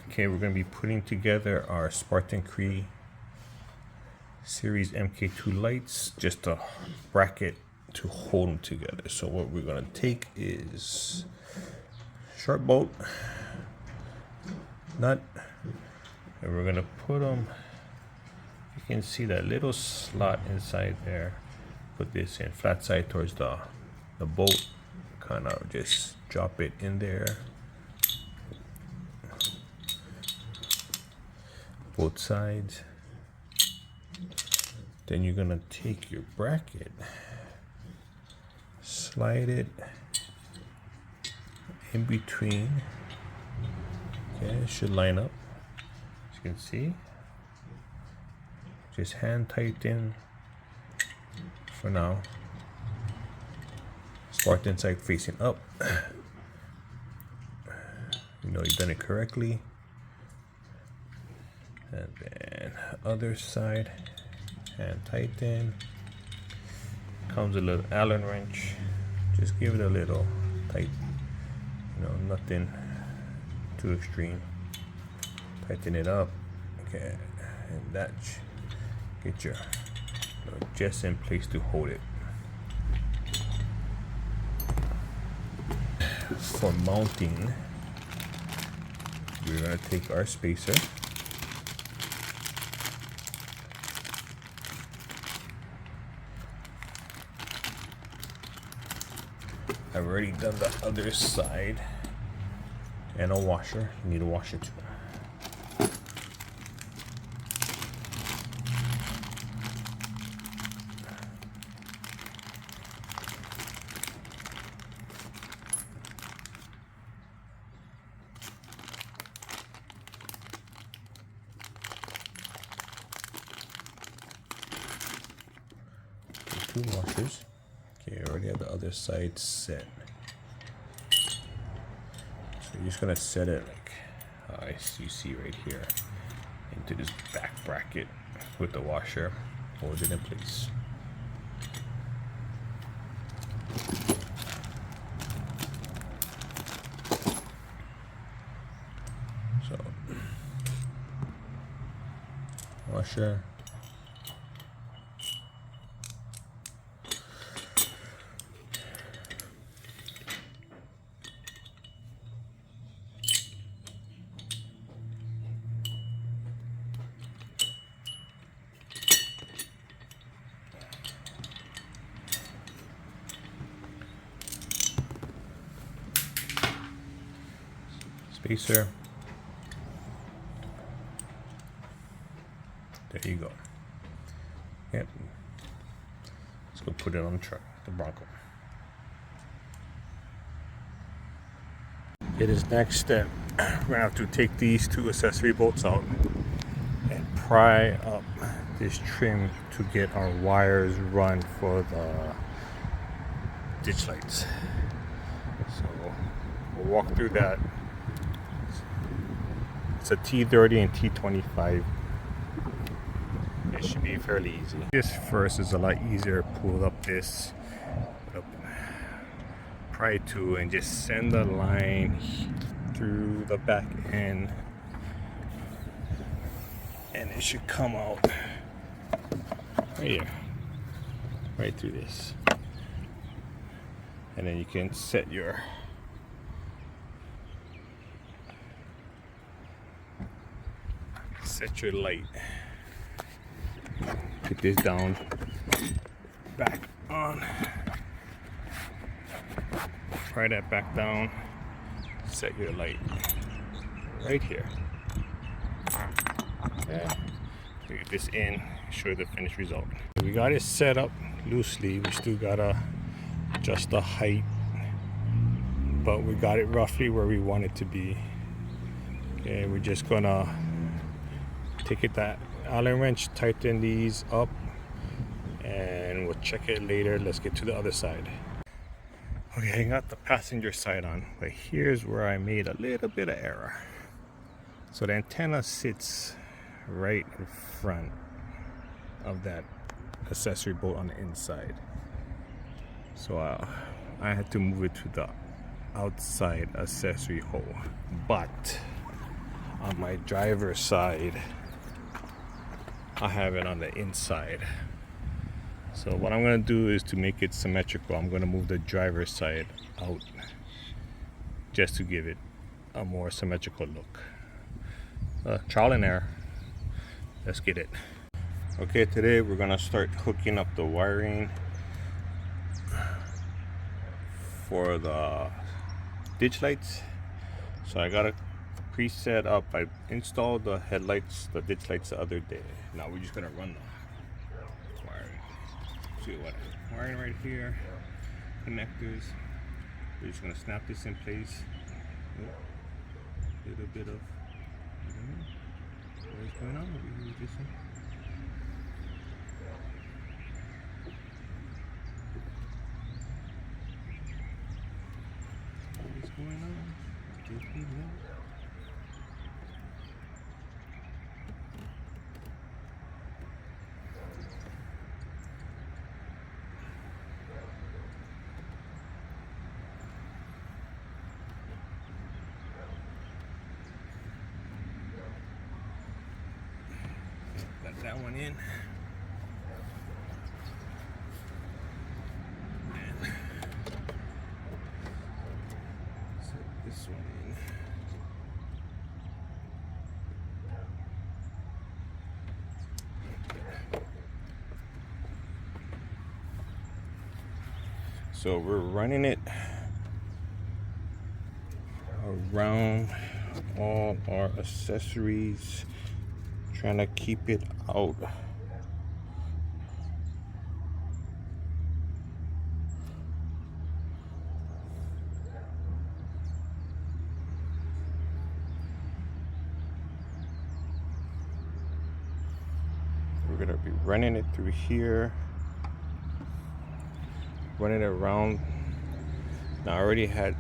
Okay, we're going to be putting together our Spartan MKII Series MK2 lights, just a bracket to hold them together. So what we're going to take is sharp bolt, nut, and we're going to put them, you can see that little slot inside there. Put this in flat side towards the bolt, kind of just drop it in there. Both sides. Then you're gonna take your bracket, slide it in between. Okay, it should line up, as you can see. Just hand tighten for now. Spartan side facing up. You know you've done it correctly. And then other side, hand tighten. Comes a little Allen wrench. Just give it a little tight. You know, nothing too extreme. Tighten it up. Okay, and that get your just in place to hold it. For mounting, we're gonna take our spacer. I've already done the other side and a washer. You need a washer too. Two washers. Okay, I already have the other side set. So you're just gonna set it like you see right here into this back bracket with the washer. Hold it in place. So washer. Spacer. There you go. Yep. Let's go put it on the truck, the Bronco. It is next step. We're gonna have to take these two accessory bolts out and pry up this trim to get our wires run for the ditch lights. So we'll walk through that. It's a T30 and T25. It should be fairly easy. This first is a lot easier. Pull up this, pry to, and just send the line through the back end, and it should come out right here, right through this, and then you can set your light. Get this down, back on, pry that back down, set your light right here. Okay, get this in, show you the finished result. We got it set up loosely. We still gotta adjust the height, but we got it roughly where we want it to be. Okay, we're just gonna take it that Allen wrench, tighten these up, and we'll check it later. Let's get to the other side. Okay, I got the passenger side on, but here's where I made a little bit of error. So the antenna sits right in front of that accessory bolt on the inside. So I had to move it to the outside accessory hole. But on my driver's side. I have it on the inside. So what I'm gonna do is, to make it symmetrical, I'm gonna move the driver's side out just to give it a more symmetrical look. Trial and error. Let's get it. Okay, today we're gonna start hooking up the wiring for the ditch lights. So I got a preset up. I installed the headlights, the ditch lights, the other day. Now we're just gonna run the wiring. See what wiring right here, connectors. We're just gonna snap this in place. A little bit of what's going on over here with this one. What's going on? Got that one in. And set this one in. So we're running it around all our accessories, trying to keep it out. We're gonna be running it through here, running it around. Now I already had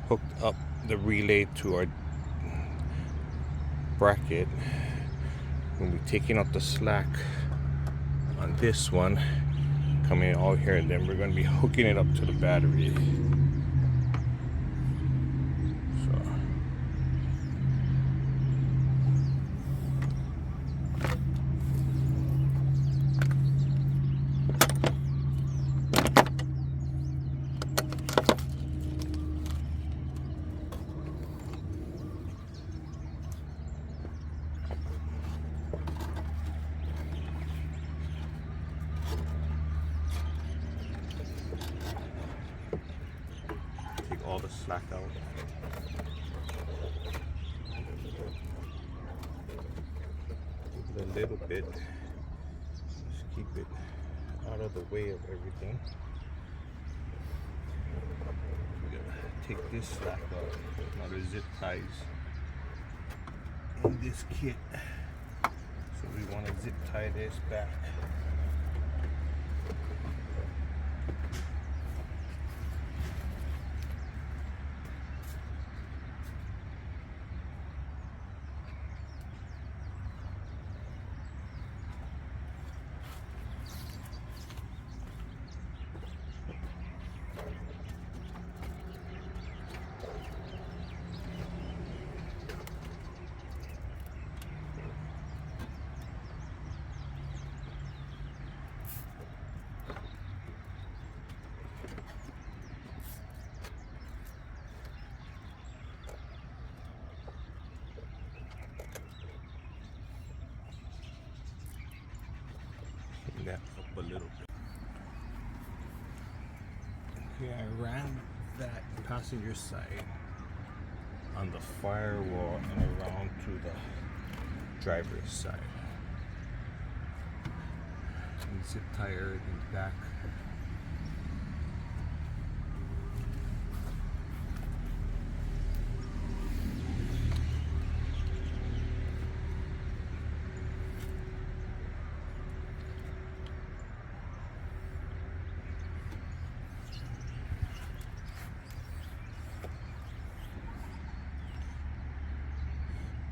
hooked up the relay to our bracket. We'll be taking out the slack on this one, coming out here, and then we're going to be hooking it up to the battery. All the slack out. A little bit. Just keep it out of the way of everything. We're gonna take this slack out. Now the zip ties in this kit. So we want to zip tie this back. That up a little bit. Okay, I ran that passenger side on the firewall and around to the driver's side. And zip tie everything back.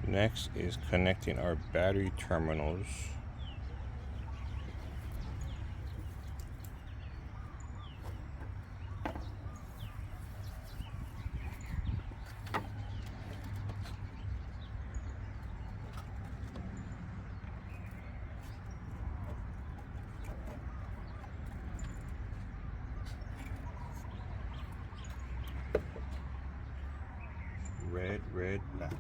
Next is connecting our battery terminals. red, red, black.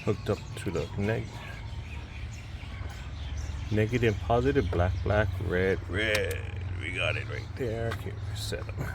Hooked up to the negative, positive, black, black, red, red. We got it right there. Okay, set them.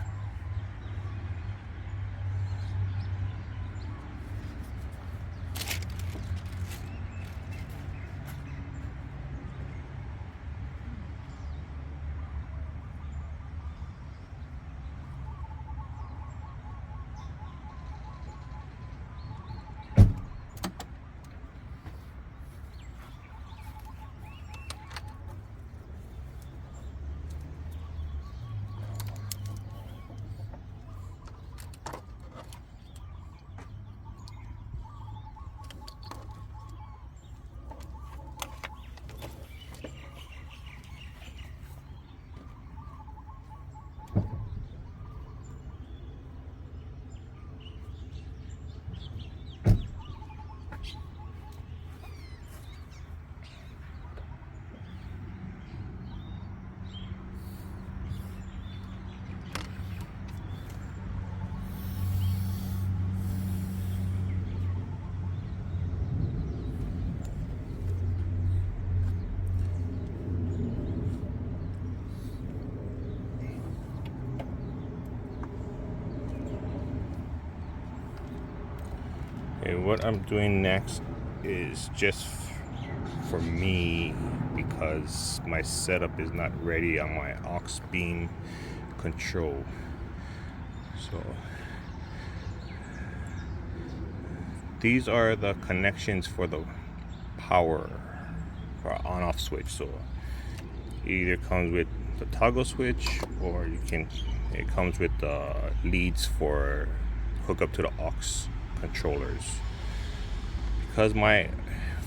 And what I'm doing next is just for me, because my setup is not ready on my aux beam control. So these are the connections for the power for on off switch. So it either comes with the toggle switch, or it comes with the leads for hook up to the aux controllers. Because my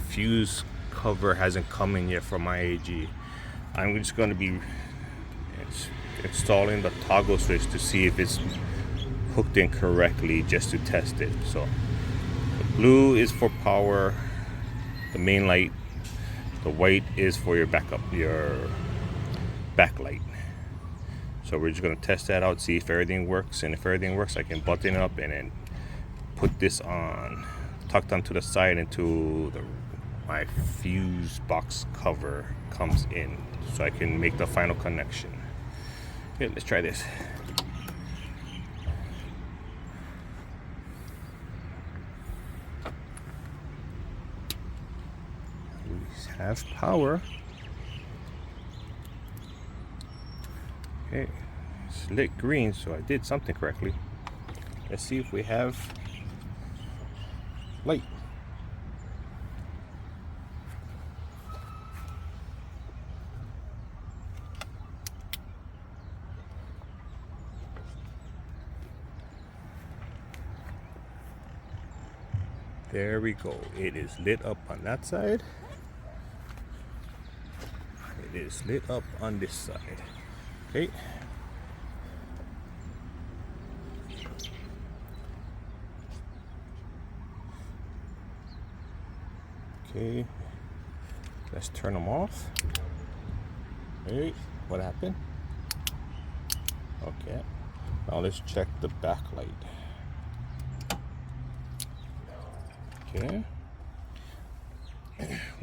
fuse cover hasn't come in yet from my AG, I'm just going to be installing the toggle switch to see if it's hooked in correctly, just to test it. So the blue is for power, the main light. The white is for your backup, your backlight. So we're just going to test that out, see if everything works, and if everything works, I can button it up and then put this on, tucked onto the side until my fuse box cover comes in, so I can make the final connection. Okay, let's try this. Release. have power. Okay, it's lit green, so I did something correctly. Let's see if we have light. There we go. It is lit up on that side. It is lit up on this side. Okay. Okay. Let's turn them off. Hey, what happened? Okay. Now let's check the backlight. Okay.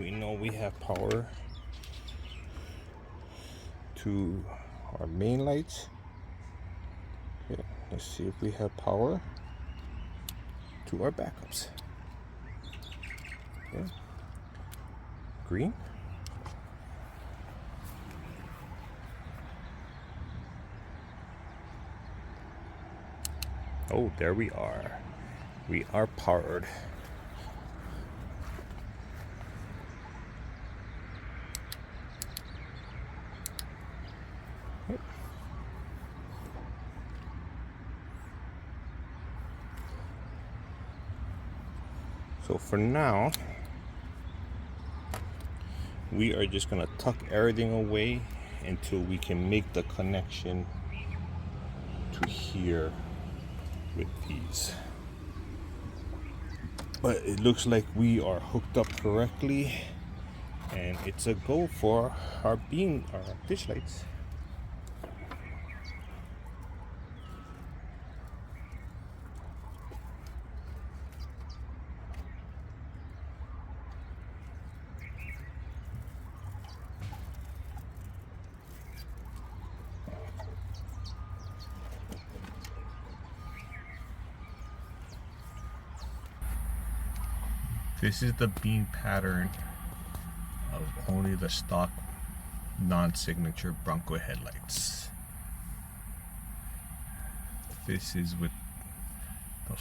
We know we have power to our main lights. Okay, let's see if we have power to our backups. Okay. Green. Oh, there we are. We are powered. So for now, we are just gonna tuck everything away until we can make the connection to here with these. But it looks like we are hooked up correctly, and it's a go for our dish lights. This is the beam pattern of only the stock non-signature Bronco headlights. This is with the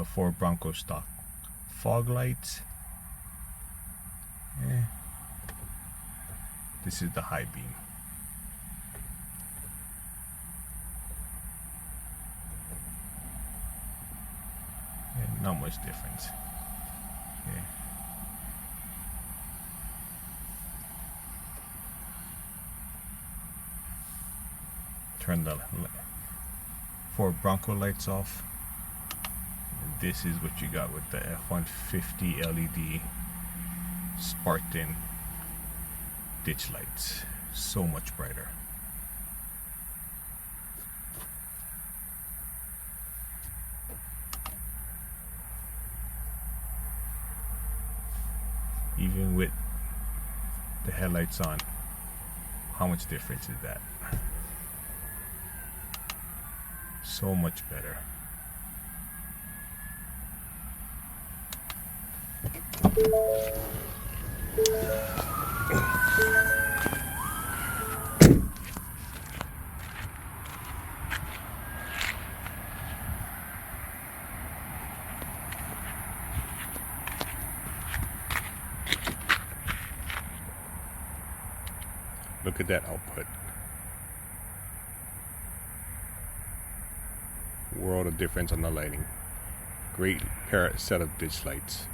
4 Bronco stock fog lights. This is the high beam. And not much difference. Okay. Turn the 4 Bronco lights off. This is what you got with the F-150 LED Spartan ditch lights. So much brighter. Even with the headlights on, how much difference is that? So much better. Look at that output. World of difference on the lighting. Great set of ditch lights.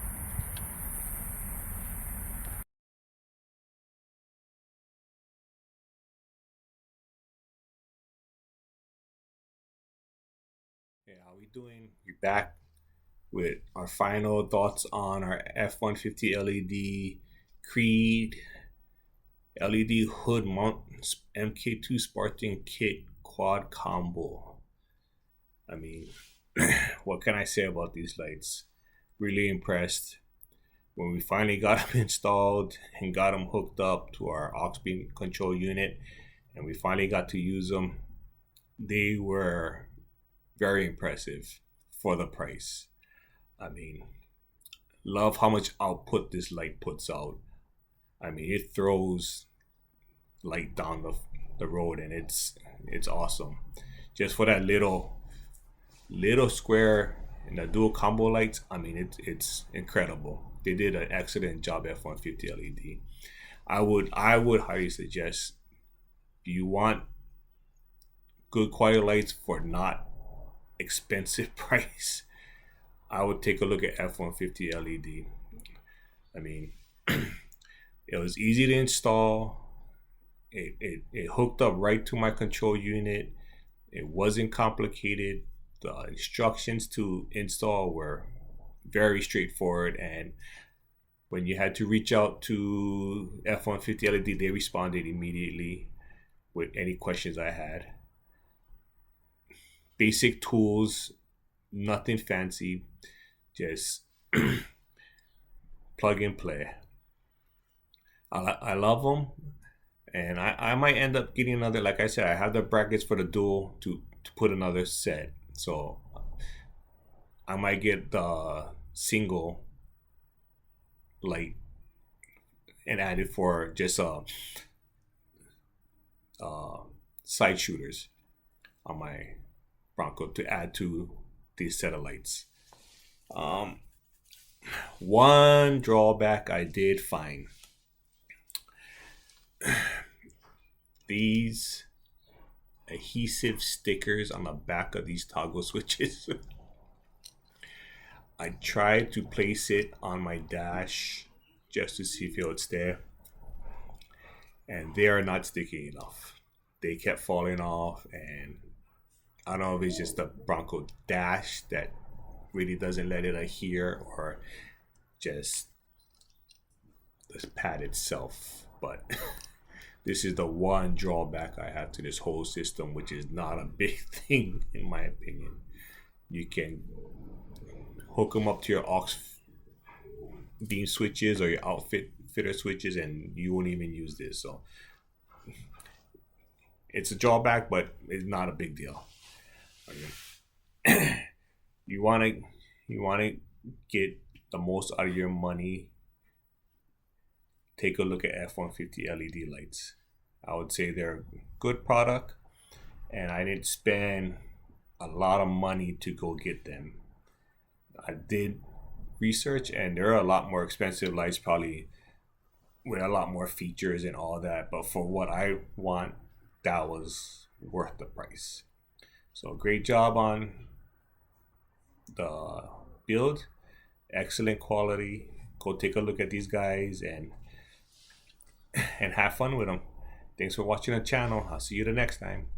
Okay, how we doing? We're back with our final thoughts on our F-150 LED Creed LED hood mount MK2 Spartan kit quad combo. I mean, what can I say about these lights? Really impressed. When we finally got them installed and got them hooked up to our aux beam control unit, and we finally got to use them, they were very impressive for the price. I mean, love how much output this light puts out I mean, it throws light down the road, and it's awesome. Just for that little square and the dual combo lights, I mean, it's incredible. They did an excellent job F-150 LED. I would highly suggest, if you want good quality lights for not expensive price, I would take a look at F-150 LED. I mean, it was easy to install. It hooked up right to my control unit. It wasn't complicated. The instructions to install were very straightforward, and when you had to reach out to F-150 LED, they responded immediately with any questions I had. Basic tools, nothing fancy, just plug and play. I love them, and I might end up getting another. Like I said, I have the brackets for the dual to put another set, so I might get the single light and add it for just side shooters on my Bronco to add to these set of lights. One drawback I did find: these adhesive stickers on the back of these toggle switches. I tried to place it on my dash just to see if it would stay, and they are not sticky enough. They kept falling off, and I don't know if it's just the Bronco dash that really doesn't let it adhere, or just the pad itself. But this is the one drawback I have to this whole system, which is not a big thing in my opinion. You can hook them up to your aux beam switches or your outfitter switches, and you won't even use this. So it's a drawback, but it's not a big deal. Okay. You want to get the most out of your money, take a look at F-150 LED lights. I would say they're a good product, and I didn't spend a lot of money to go get them. I did research, and there are a lot more expensive lights, probably with a lot more features and all that, but for what I want, that was worth the price. So great job on the build, excellent quality. Go take a look at these guys and have fun with them. Thanks for watching the channel. I'll see you the next time.